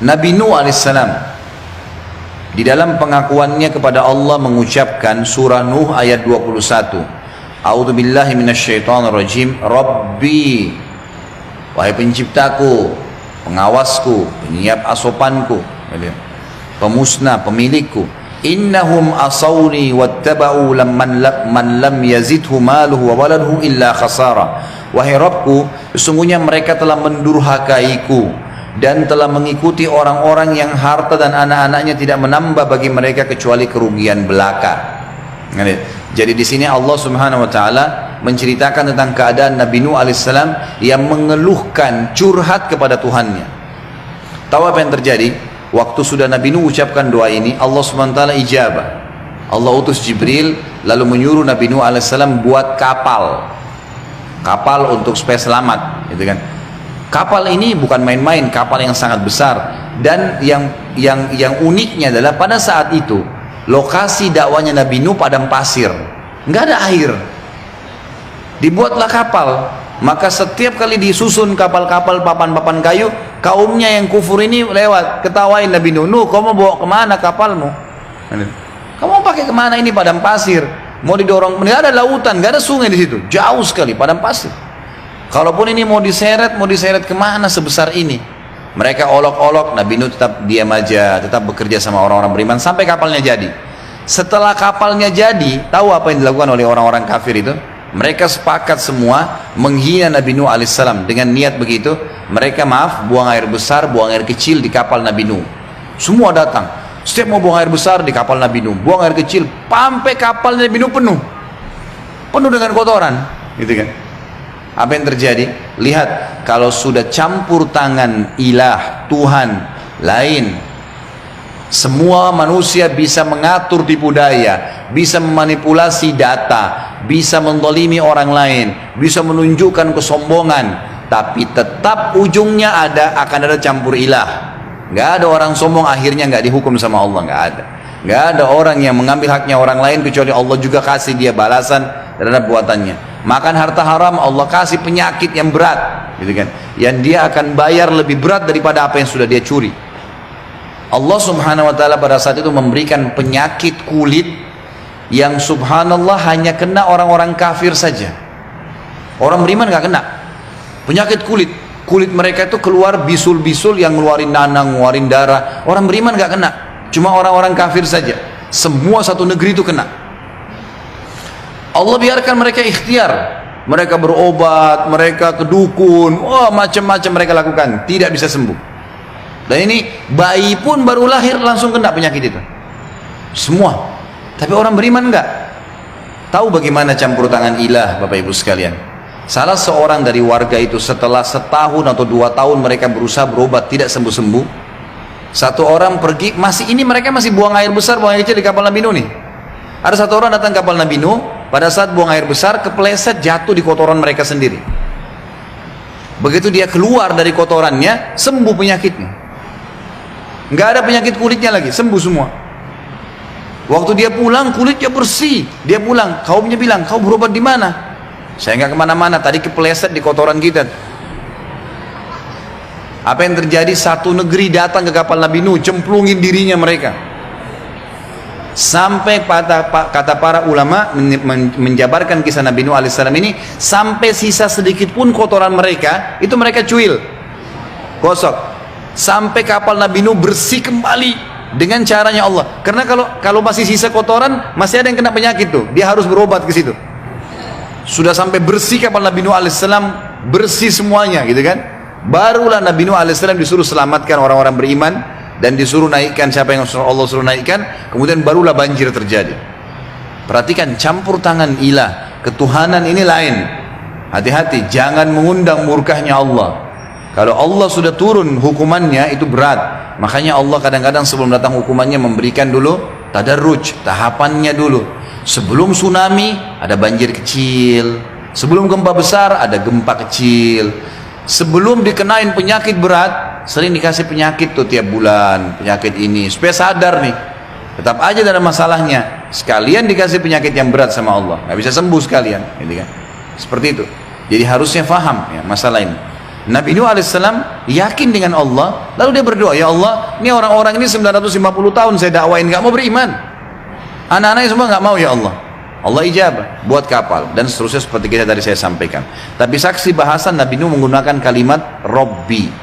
Nabi Nuh alaihissalam di dalam pengakuannya kepada Allah mengucapkan surah Nuh ayat 21. A'udzubillahi minasyaitonirrajim. Rabbi, wahai penciptaku, pengawasku, penyiap asopanku, pemusnah, pemilikku. Innahum asawni wattaba'u man lam yazidhu maluhu wa waladuhu illa khasara. Wahai Rabbku, sesungguhnya mereka telah mendurhakaiku dan telah mengikuti orang-orang yang harta dan anak-anaknya tidak menambah bagi mereka kecuali kerugian belaka. Jadi di sini Allah Subhanahu wa taala menceritakan tentang keadaan Nabi Nuh alaihissalam yang mengeluhkan, curhat kepada Tuhannya. Tahu apa yang terjadi? Waktu sudah Nabi Nuh ucapkan doa ini, Allah Subhanahu wa taala ijabah. Allah utus Jibril lalu menyuruh Nabi Nuh alaihissalam buat kapal. Kapal untuk supaya selamat, gitu kan. Kapal ini bukan main-main, kapal yang sangat besar. Dan yang uniknya adalah pada saat itu lokasi dakwanya Nabi Nuh padang pasir, nggak ada air. Dibuatlah kapal, maka setiap kali disusun kapal-kapal papan-papan kayu, kaumnya yang kufur ini lewat, ketawain Nabi Nuh. Nuh, kamu bawa kemana kapalmu? Kamu pakai kemana, ini padang pasir? Mau didorong, nggak ada lautan, nggak ada sungai di situ, jauh sekali padang pasir. Kalaupun ini mau diseret kemana sebesar ini? Mereka olok-olok, Nabi Nuh tetap diam aja, tetap bekerja sama orang-orang beriman sampai kapalnya jadi. Setelah kapalnya jadi, tahu apa yang dilakukan oleh orang-orang kafir itu? Mereka sepakat semua menghina Nabi Nuh alaihissalam. Dengan niat begitu, mereka buang air besar, buang air kecil di kapal Nabi Nuh. Semua datang, setiap mau buang air besar di kapal Nabi Nuh, buang air kecil, sampai kapal Nabi Nuh penuh dengan kotoran, gitu kan? Apa yang terjadi? Lihat, kalau sudah campur tangan ilah, Tuhan lain, semua manusia bisa mengatur tipu daya, bisa memanipulasi data, bisa mendolimi orang lain, bisa menunjukkan kesombongan, tapi tetap ujungnya akan ada campur ilah. Nggak ada orang sombong akhirnya nggak dihukum sama Allah, nggak ada. Nggak ada orang yang mengambil haknya orang lain kecuali Allah juga kasih dia balasan terhadap buatannya. Makan harta haram, Allah kasih penyakit yang berat, gitu kan? Yang dia akan bayar lebih berat daripada apa yang sudah dia curi. Allah Subhanahu wa taala pada saat itu memberikan penyakit kulit yang subhanallah hanya kena orang-orang kafir saja. Orang beriman nggak kena. Penyakit kulit mereka itu keluar bisul-bisul yang ngeluarin nanah, ngeluarin darah. Orang beriman nggak kena, cuma orang-orang kafir saja. Semua satu negeri itu kena. Allah biarkan mereka ikhtiar, mereka berobat, mereka ke dukun, macam-macam mereka lakukan, tidak bisa sembuh. Dan ini bayi pun baru lahir langsung kena penyakit itu, semua. Tapi orang beriman enggak. Tahu bagaimana campur tangan ilah, Bapak Ibu sekalian? Salah seorang dari warga itu setelah setahun atau 2 tahun mereka berusaha berobat tidak sembuh-sembuh. Satu orang pergi, mereka masih buang air besar, buang air kecil di kapal Nabi Nuh nih. Ada satu orang datang ke kapal Nabi Nuh, pada saat buang air besar kepleset jatuh di kotoran mereka sendiri. Begitu dia keluar dari kotorannya, sembuh penyakitnya. Nggak ada penyakit kulitnya lagi, sembuh semua. Waktu dia pulang kulitnya bersih. Dia pulang, kaumnya bilang, kau berobat di mana? Saya nggak kemana-mana, tadi kepleset di kotoran kita. Apa yang terjadi? Satu negeri datang ke kapal Nabi Nuh, cemplungin dirinya mereka. Sampai kata para ulama menjabarkan kisah Nabi Nuh alaihissalam ini, sampai sisa sedikit pun kotoran mereka itu mereka cuil, gosok, sampai kapal Nabi Nuh bersih kembali dengan caranya Allah. Karena kalau masih sisa kotoran, masih ada yang kena penyakit tuh, dia harus berobat ke situ. Sudah sampai bersih kapal Nabi Nuh alaihissalam, bersih semuanya, gitu kan? Barulah Nabi Nuh alaihissalam disuruh selamatkan orang-orang beriman dan disuruh naikkan siapa yang Allah suruh naikkan, kemudian barulah banjir terjadi. Perhatikan campur tangan ilah, ketuhanan ini lain. Hati-hati, jangan mengundang murkahnya Allah. Kalau Allah sudah turun hukumannya itu berat. Makanya Allah kadang-kadang sebelum datang hukumannya memberikan dulu tadarruj, tahapannya dulu. Sebelum tsunami ada banjir kecil, sebelum gempa besar ada gempa kecil, sebelum dikenain penyakit berat sering dikasih penyakit tuh tiap bulan, penyakit ini supaya sadar nih, tetap aja dalam masalahnya, sekalian dikasih penyakit yang berat sama Allah, nggak bisa sembuh sekalian, gitu kan? Seperti itu. Jadi harusnya faham ya masalah ini. Nabi Nuh alaihissalam yakin dengan Allah, lalu dia berdoa, ya Allah, ini orang-orang ini 950 tahun saya dakwain nggak mau beriman, anak-anaknya semua nggak mau, ya Allah. Allah ijabah, buat kapal dan seterusnya seperti kita tadi saya sampaikan. Tapi saksi bahasan Nabi Nuh menggunakan kalimat Robbi.